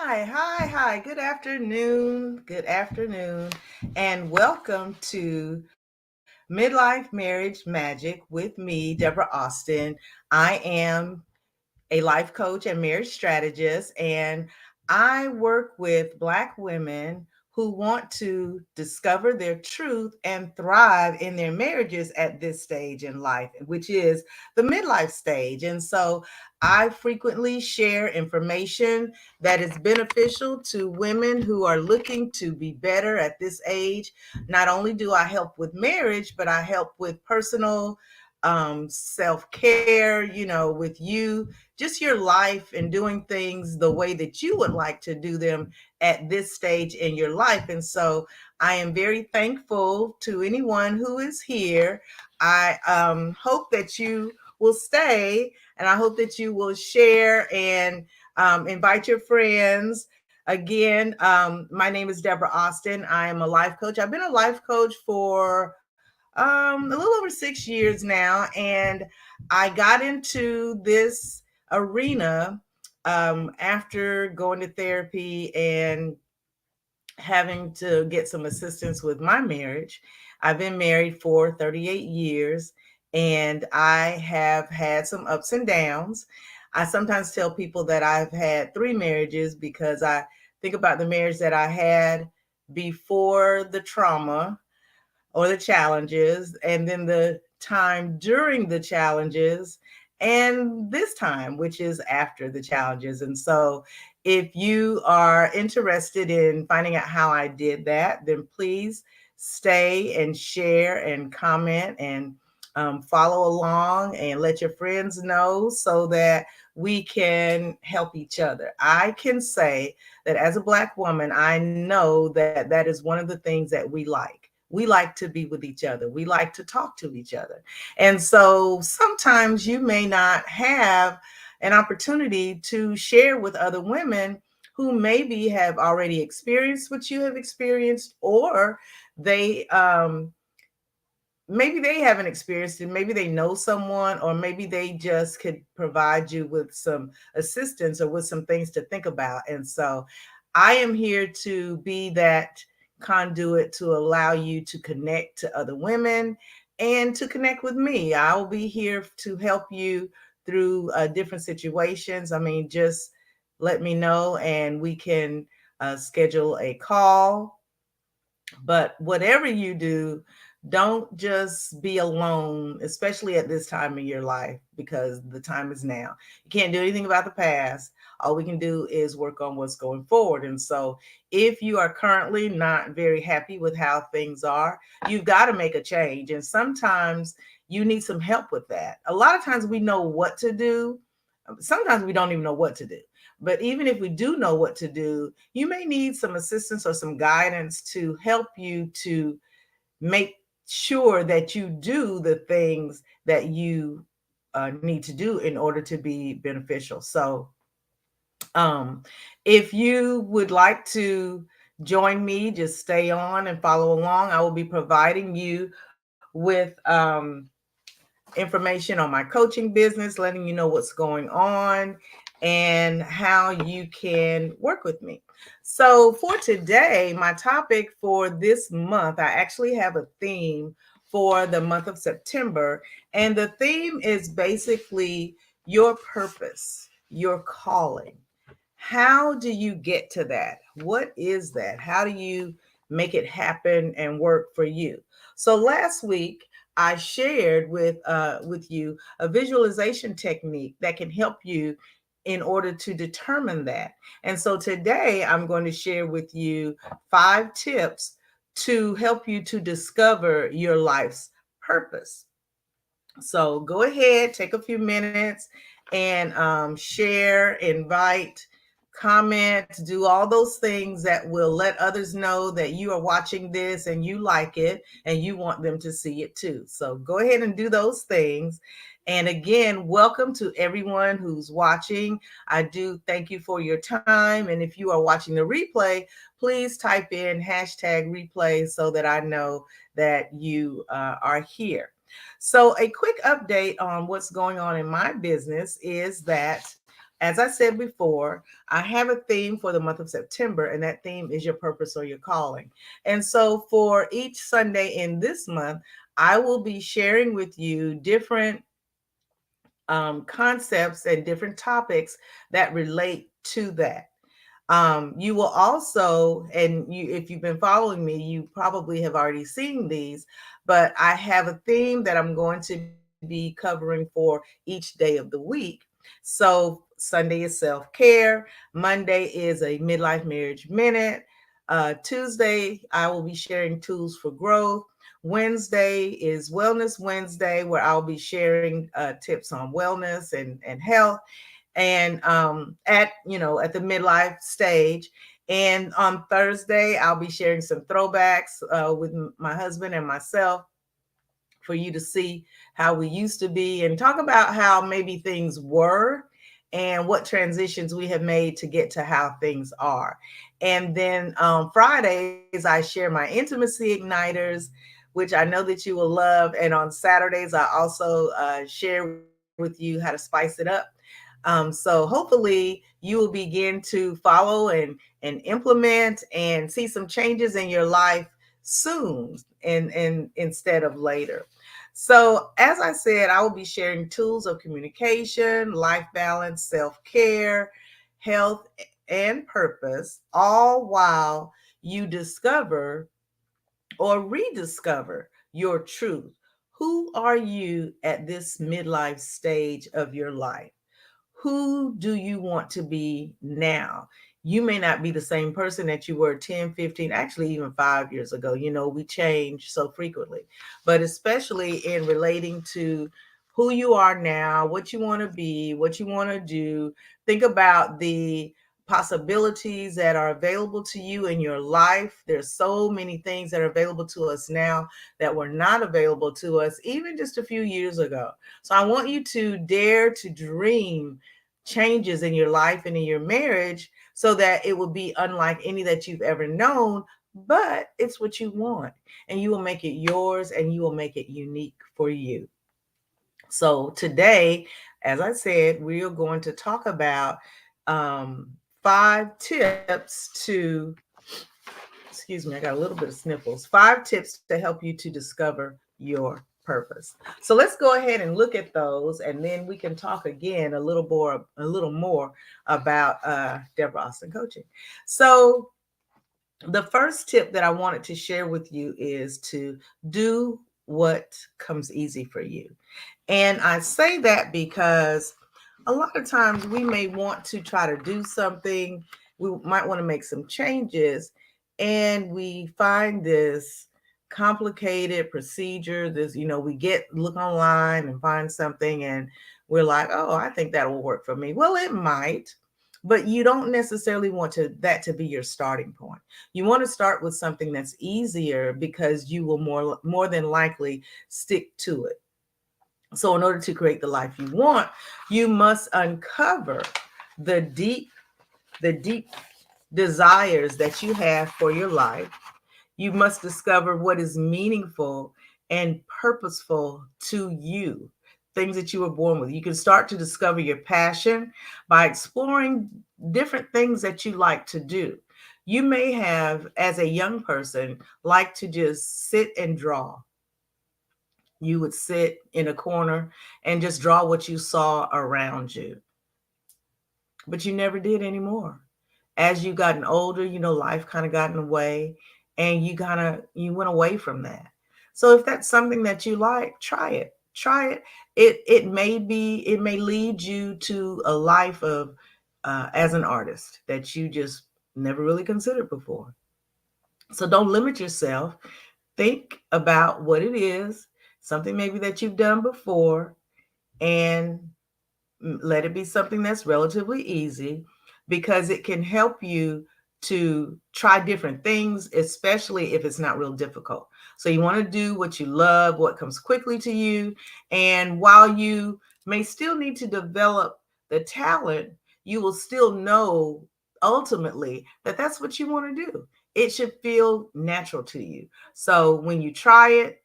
Hi. Good afternoon. And welcome to Midlife Marriage Magic with me, Deborah Austin. I am a life coach and marriage strategist, and I work with Black women who want to discover their truth and thrive in their marriages at this stage in life, which is the midlife stage. And so I frequently share information that is beneficial to women who are looking to be better at this age. Not only do I help with marriage, but I help with personal self care, with you, just your life and doing things the way that you would like to do them at this stage in your life. And so I am very thankful to anyone who is here. I hope that you will stay, and I hope that you will share and invite your friends. Again, my name is Deborah Austin. I am a life coach. I've been a life coach for a little over 6 years now, and I got into this arena after going to therapy and having to get some assistance with my marriage. I've been married for 38 years, and I have had some ups and downs. I sometimes tell people that I've had three marriages because I think about the marriage that I had before the trauma or the challenges, and then the time during the challenges, and this time, which is after the challenges. And so, if you are interested in finding out how I did that, then please stay and share and comment and follow along and let your friends know so that we can help each other. I can say that as a Black woman, I know that that is one of the things that we like. We like to be with each other. We like to talk to each other. And so sometimes you may not have an opportunity to share with other women who maybe have already experienced what you have experienced, or they maybe they haven't experienced it. Maybe they know someone, or maybe they just could provide you with some assistance or with some things to think about. And so I am here to be that conduit to allow you to connect to other women and to connect with me. I will be here to help you through different situations. I mean, just let me know and we can schedule a call. But whatever you do, don't just be alone, especially at this time of your life, because the time is now. You can't do anything about the past. All we can do is work on what's going forward. And so, if you are currently not very happy with how things are, you've got to make a change. And sometimes you need some help with that. A lot of times we know what to do, sometimes we don't even know what to do. But even if we do know what to do, you may need some assistance or some guidance to help you to make sure that you do the things that you need to do in order to be beneficial. So, um, if you would like to join me, just stay on and follow along. I will be providing you with information on my coaching business, letting you know what's going on and how you can work with me. So, for today, my topic for this month, I actually have a theme for the month of September. And the theme is basically your purpose, your calling. How do you get to that? What is that? How do you make it happen and work for you? So last week I shared with you a visualization technique that can help you in order to determine that. And so today I'm going to share with you 5 tips to help you to discover your life's purpose. So go ahead, take a few minutes and share, invite, comment, do all those things that will let others know that you are watching this and you like it and you want them to see it too. So go ahead and do those things. And again, welcome to everyone who's watching. I do thank you for your time. And if you are watching the replay, please type in hashtag replay so that I know that you are here. So, a quick update on what's going on in my business is that as I said before, I have a theme for the month of September, and that theme is your purpose or your calling. And so for each Sunday in this month, I will be sharing with you different concepts and different topics that relate to that. You will also, and you, if you've been following me, you probably have already seen these, but I have a theme that I'm going to be covering for each day of the week. So Sunday is self-care, Monday is a midlife marriage minute, Tuesday I will be sharing tools for growth. Wednesday is Wellness Wednesday, where I'll be sharing tips on wellness and health and at at the midlife stage. And on Thursday I'll be sharing some throwbacks with my husband and myself for you to see how we used to be and talk about how maybe things were and what transitions we have made to get to how things are. And then Fridays, I share my intimacy igniters, which I know that you will love. And on Saturdays, I also share with you how to spice it up. So hopefully you will begin to follow and implement and see some changes in your life soon and instead of later. So as I said, I will be sharing tools of communication, life balance, self-care, health, and purpose, all while you discover or rediscover your truth. Who are you at this midlife stage of your life? Who do you want to be now? You may not be the same person that you were 10, 15, actually even 5 years ago. We change so frequently, but especially in relating to who you are now, what you want to be, what you want to do. Think about the possibilities that are available to you in your life. There's so many things that are available to us now that were not available to us even just a few years ago. So I want you to dare to dream changes in your life and in your marriage so that it will be unlike any that you've ever known, but it's what you want and you will make it yours and you will make it unique for you. So today, as I said, we are going to talk about um, 5 tips to, excuse me, I got a little bit of sniffles. 5 tips to help you to discover your purpose. So let's go ahead and look at those, and then we can talk again a little more about Deborah Austin coaching. So the first tip that I wanted to share with you is to do what comes easy for you. And I say that because a lot of times we may want to try to do something, we might want to make some changes, and we find this complicated procedure. We look online and find something, and we're like, oh, I think that will work for me. Well, it might, but you don't necessarily want that to be your starting point. You want to start with something that's easier because you will more than likely stick to it. So in order to create the life you want, you must uncover the deep, the deep desires that you have for your life. You must discover what is meaningful and purposeful to you, things that you were born with. You can start to discover your passion by exploring different things that you like to do. You may have, as a young person, like to just sit and draw. You would sit in a corner and just draw what you saw around you, but you never did anymore. As you gotten older, life kind of got in the way and you went away from that. So if that's something that you like, try it. Try it. It may lead you to a life of as an artist that you just never really considered before. So don't limit yourself. Think about what it is, something maybe that you've done before, and let it be something that's relatively easy because it can help you to try different things, especially if it's not real difficult. So you want to do what you love, what comes quickly to you. And while you may still need to develop the talent, you will still know ultimately that that's what you want to do. It should feel natural to you. So when you try it,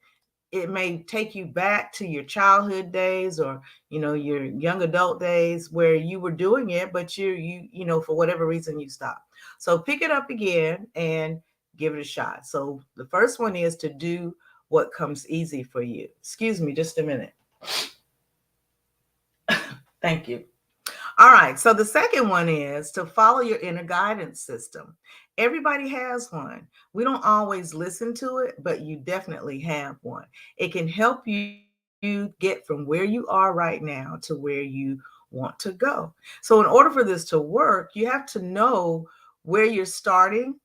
it may take you back to your childhood days, or your young adult days where you were doing it, but for whatever reason you stopped. So pick it up again and give it a shot. So the first one is to do what comes easy for you. Excuse me just a minute. Thank you. All right. So the second one is to follow your inner guidance system. Everybody has one. We don't always listen to it, but you definitely have one. It can help you get from where you are right now to where you want to go. So, in order for this to work, you have to know where you're starting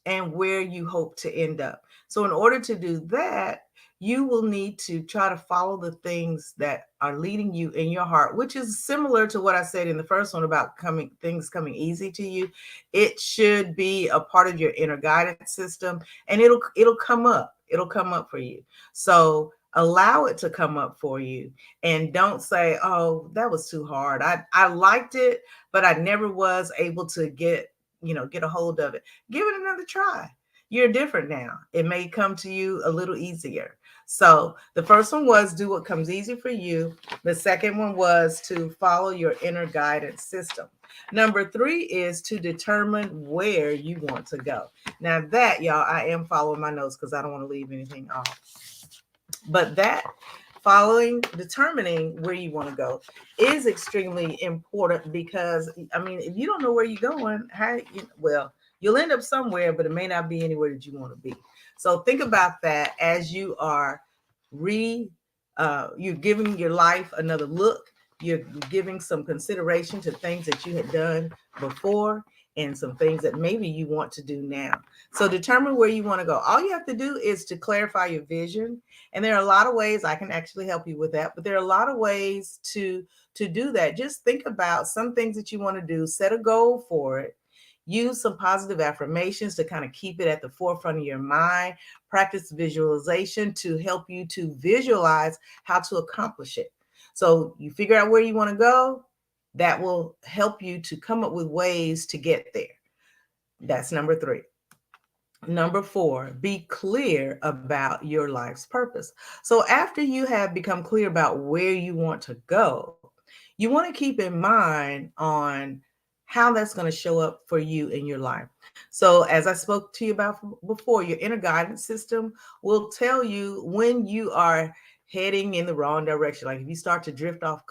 and where you hope to end up. So, in order to do that, you will need to try to follow the things that are leading you in your heart, which is similar to what I said in the first one about things coming easy to you. It should be a part of your inner guidance system, and it'll come up. It'll come up for you. So allow it to come up for you, and don't say, "Oh, that was too hard. I liked it, but I never was able to get a hold of it." Give it another try. You're different now. It may come to you a little easier. So the first one was do what comes easy for you. The second one was to follow your inner guidance system. Number 3 is to determine where you want to go. Now that, y'all, I am following my notes because I don't want to leave anything off. But that determining where you want to go is extremely important, because I mean, if you don't know where you're going, you'll end up somewhere, but it may not be anywhere that you want to be. So think about that as you are you're giving your life another look. You're giving some consideration to things that you had done before and some things that maybe you want to do now. So determine where you want to go. All you have to do is to clarify your vision. And there are a lot of ways I can actually help you with that, but there are a lot of ways to do that. Just think about some things that you want to do, set a goal for it. Use some positive affirmations to kind of keep it at the forefront of your mind. Practice visualization to help you to visualize how to accomplish it. So you figure out where you want to go. That will help you to come up with ways to get there. That's number 3. Number 4, be clear about your life's purpose. So after you have become clear about where you want to go, you want to keep in mind on how that's going to show up for you in your life. So as I spoke to you about before, your inner guidance system will tell you when you are heading in the wrong direction. Like if you start to drift off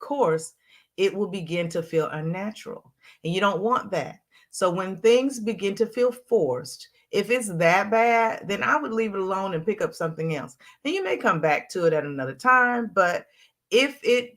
course, it will begin to feel unnatural, and you don't want that. So when things begin to feel forced, if it's that bad, then I would leave it alone and pick up something else. And you may come back to it at another time, but if it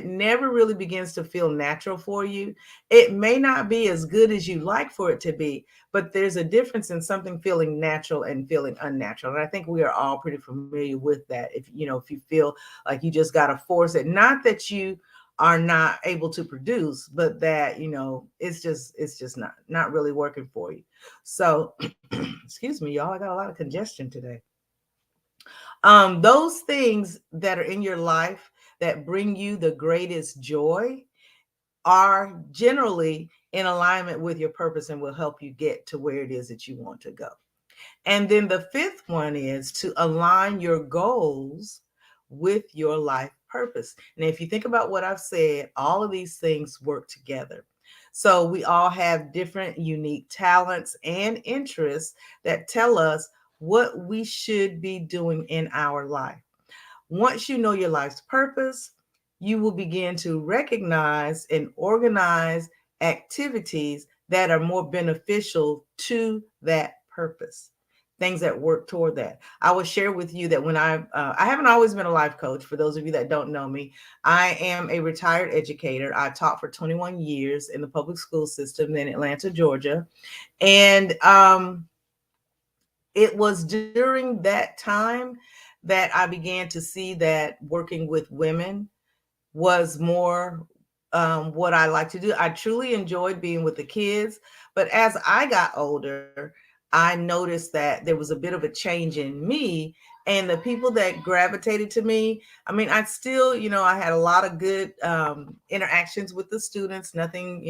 never really begins to feel natural for you, it may not be as good as you like for it to be, but there's a difference in something feeling natural and feeling unnatural. And I think we are all pretty familiar with that. If you feel like you just got to force it, not that you are not able to produce, but that, it's just not really working for you. So, excuse me, y'all, I got a lot of congestion today. Those things that are in your life that bring you the greatest joy are generally in alignment with your purpose and will help you get to where it is that you want to go. And then the 5th one is to align your goals with your life purpose. And if you think about what I've said, all of these things work together. So we all have different unique talents and interests that tell us what we should be doing in our life. Once you know your life's purpose, you will begin to recognize and organize activities that are more beneficial to that purpose. Things that work toward that. I will share with you that when I haven't always been a life coach. For those of you that don't know me, I am a retired educator. I taught for 21 years in the public school system in Atlanta, Georgia, and it was during that time that I began to see that working with women was more what I like to do. I truly enjoyed being with the kids, but as I got older, I noticed that there was a bit of a change in me, and the people that gravitated to me. I mean, I still, I had a lot of good interactions with the students, nothing,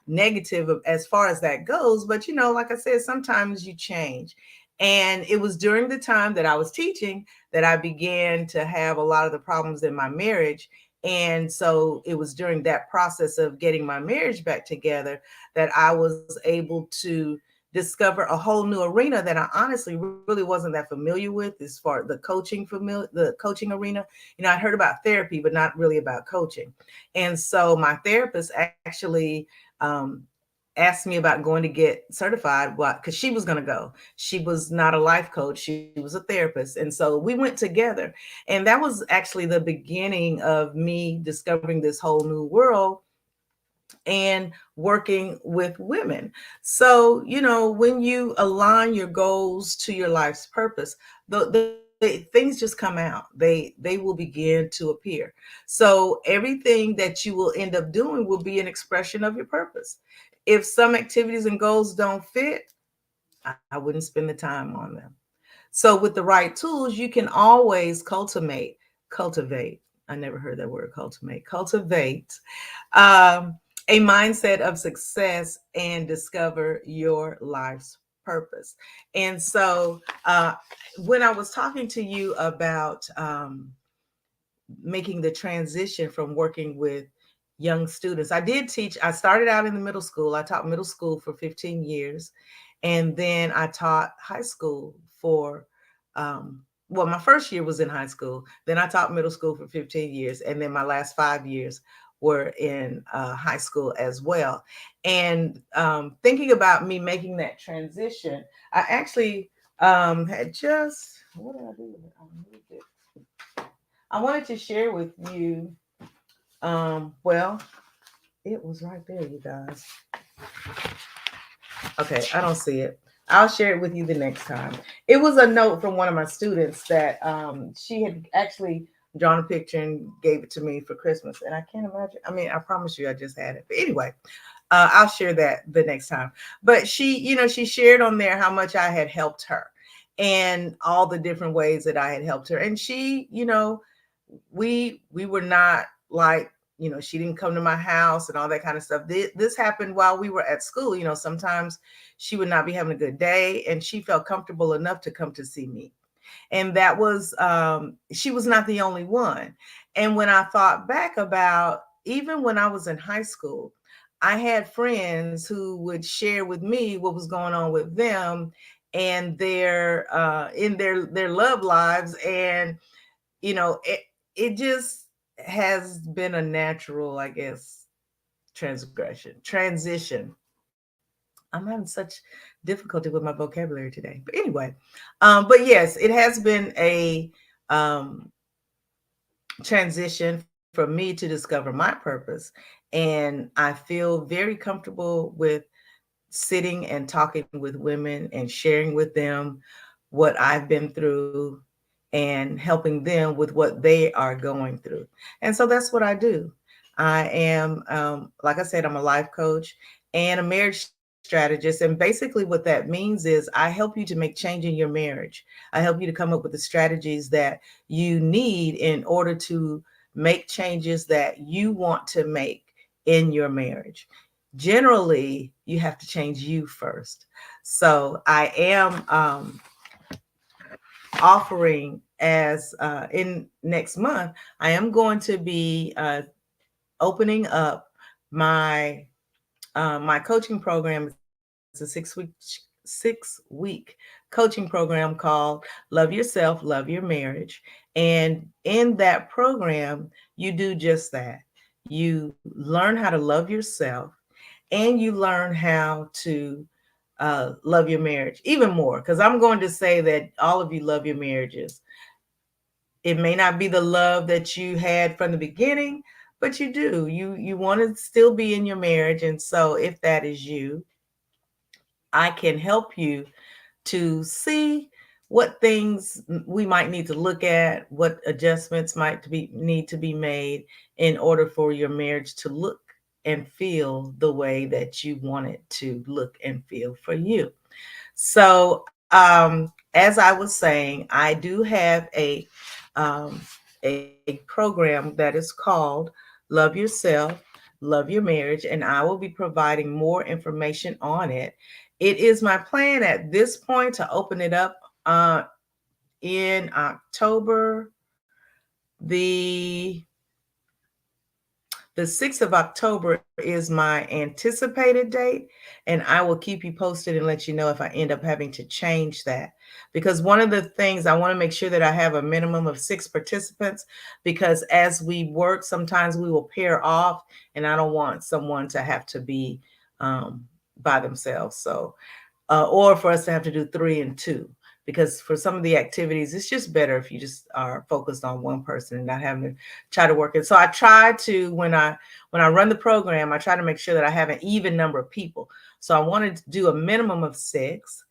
negative as far as that goes. But, like I said, sometimes you change. And it was during the time that I was teaching that I began to have a lot of the problems in my marriage. And so it was during that process of getting my marriage back together that I was able to discover a whole new arena that I honestly really wasn't that familiar with as far the coaching arena. I'd heard about therapy, but not really about coaching. And so my therapist actually asked me about going to get certified, because she was going to go. She was not a life coach, she was a therapist. And so we went together. And that was actually the beginning of me discovering this whole new world and working with women. So, when you align your goals to your life's purpose, the things just come out. They will begin to appear. So everything that you will end up doing will be an expression of your purpose. If some activities and goals don't fit, I wouldn't spend the time on them. So with the right tools, you can always cultivate. I never heard that word, cultivate a mindset of success and discover your life's purpose. And so when I was talking to you about making the transition from working with young students. I started out in the middle school. I taught middle school for 15 years. And then I taught high school my first year was in high school. Then I taught middle school for 15 years. And then my last 5 years were in high school as well. And thinking about me making that transition, I actually had just, what did I do with it? I moved it. I wanted to share with you. Well, it was right there, you guys. Okay, I don't see it. I'll share it with you the next time. It was a note from one of my students that she had actually drawn a picture and gave it to me for Christmas. And I can't imagine. I mean, I promise you, I just had it. But anyway, I'll share that the next time. But she shared on there how much I had helped her and all the different ways that I had helped her. And she, we were not like, she didn't come to my house and all that kind of stuff. This happened while we were at school. Sometimes she would not be having a good day and she felt comfortable enough to come to see me. And that was, she was not the only one. And when I thought back about, even when I was in high school, I had friends who would share with me what was going on with them and in their love lives. And it just has been a natural, I guess, transition. I'm having such difficulty with my vocabulary today. But anyway, but yes, it has been a transition for me to discover my purpose. And I feel very comfortable with sitting and talking with women and sharing with them what I've been through and helping them with what they are going through. And so that's what I do. I am, like I said, I'm a life coach and a marriage strategist. And basically, what that means is I help you to make change in your marriage. I help you to come up with the strategies that you need in order to make changes that you want to make in your marriage. Generally, you have to change you first. So I am offering as in next month, I am going to be opening up my my coaching program. It's a 6 week coaching program called Love Yourself, Love Your Marriage. And in that program, you do just that. You learn how to love yourself and you learn how to love your marriage even more. Because I'm going to say that all of you love your marriages. It may not be the love that you had from the beginning, but you do. You want to still be in your marriage. And so if that is you, I can help you to see what things we might need to look at, what adjustments need to be made in order for your marriage to look and feel the way that you want it to look and feel for you. So, as I was saying, I do have um, a program that is called Love Yourself, Love Your Marriage, and I will be providing more information on it. It is my plan at this point to open it up in October. The the 6th of October is my anticipated date, and I will keep you posted and let you know if I end up having to change that. Because one of the things I want to make sure that I have a minimum of 6 participants, because as we work, sometimes we will pair off, and I don't want someone to have to be um, by themselves. So or for us to have to do 3 and 2, because for some of the activities it's just better if you just are focused on one person and not having to try to work it. So I try to, when I run the program, I try to make sure that I have an even number of people. So I wanted to do a minimum of 6,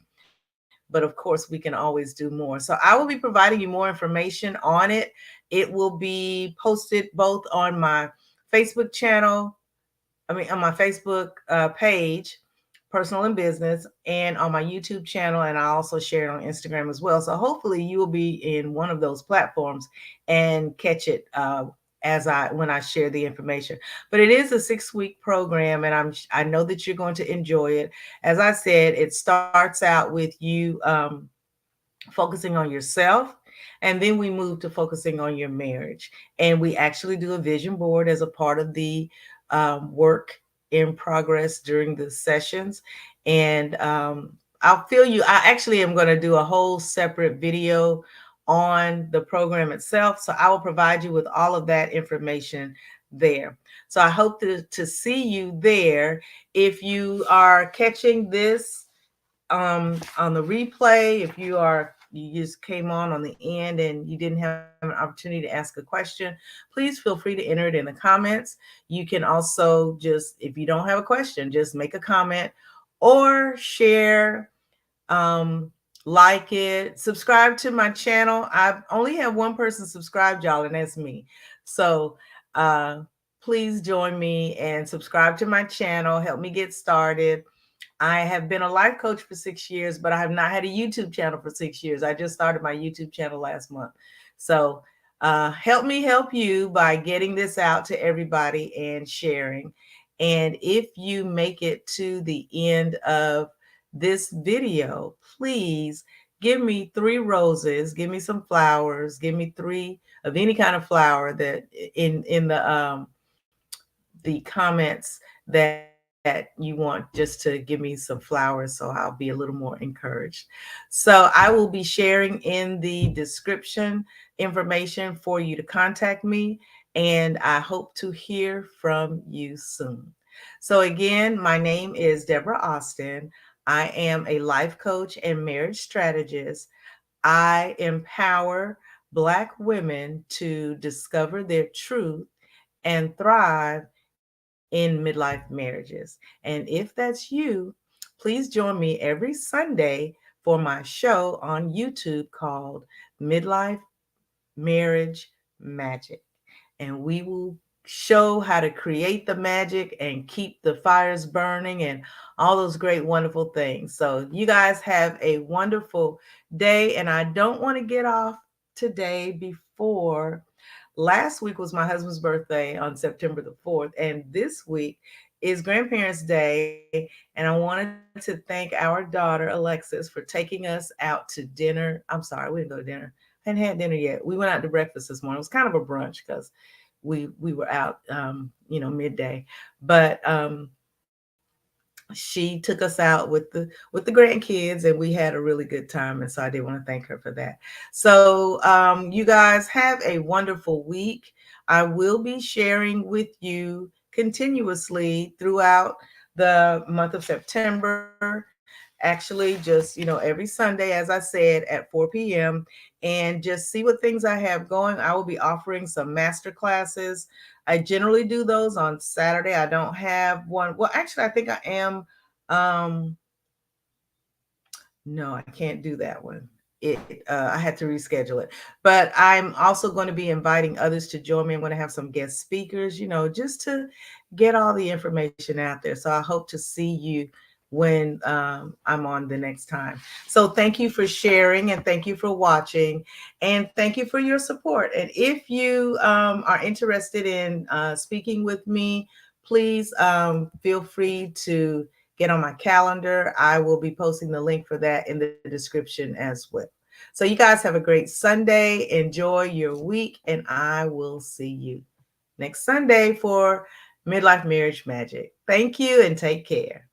but of course we can always do more. So I will be providing you more information on it. It will be posted both on my Facebook channel, on my Facebook page, personal and business, and on my YouTube channel, and I also share it on Instagram as well. So hopefully you will be in one of those platforms and catch it as when I share the information. But it is a 6-week program, and I know that you're going to enjoy it. As I said, it starts out with you focusing on yourself, and then we move to focusing on your marriage, and we actually do a vision board as a part of the work in progress during the sessions. And I'll feel you, I actually am going to do a whole separate video on the program itself, so I will provide you with all of that information there. So I hope to see you there. If you are catching this on the replay, if you just came on the end and you didn't have an opportunity to ask a question, please feel free to enter it in the comments. You can also, just if you don't have a question, just make a comment or share, um, like it, subscribe to my channel. I only have one person subscribed, y'all, and that's me. So uh, please join me and subscribe to my channel. Help me get started. I have been a life coach for 6 years, but I have not had a YouTube channel for 6 years. I just started my YouTube channel last month. So help me help you by getting this out to everybody and sharing. And if you make it to the end of this video, please give me 3 roses, give me some flowers, give me 3 of any kind of flower that in the comments that you want, just to give me some flowers so I'll be a little more encouraged. So I will be sharing in the description information for you to contact me, and I hope to hear from you soon. So again, my name is Deborah Austin. I am a life coach and marriage strategist. I empower Black women to discover their truth and thrive in midlife marriages. And if that's you, please join me every Sunday for my show on YouTube called Midlife Marriage Magic. And we will show how to create the magic and keep the fires burning and all those great, wonderful things. So, you guys have a wonderful day. And I don't want to get off today before. Last week was my husband's birthday on September the 4th, and this week is Grandparents' Day. And I wanted to thank our daughter, Alexis, for taking us out to dinner. I'm sorry, we didn't go to dinner. I hadn't had dinner yet. We went out to breakfast this morning. It was kind of a brunch because we were out, midday. But she took us out with the grandkids, and we had a really good time, and so I did want to thank her for that. So you guys have a wonderful week. I will be sharing with you continuously throughout the month of September, actually, just every Sunday, as I said, at 4 p.m., and just see what things I have going. I will be offering some master classes. I generally do those on Saturday. I don't have one. Well, actually, I think I am. Um, no, I can't do that one. I had to reschedule it. But I'm also going to be inviting others to join me. I'm going to have some guest speakers, just to get all the information out there. So I hope to see you when I'm on the next time. So thank you for sharing, and thank you for watching, and thank you for your support. And if you are interested in speaking with me please feel free to get on my calendar. I will be posting the link for that in the description as well. So you guys have a great Sunday. Enjoy your week, and I will see you next Sunday for Midlife Marriage Magic. Thank you and take care.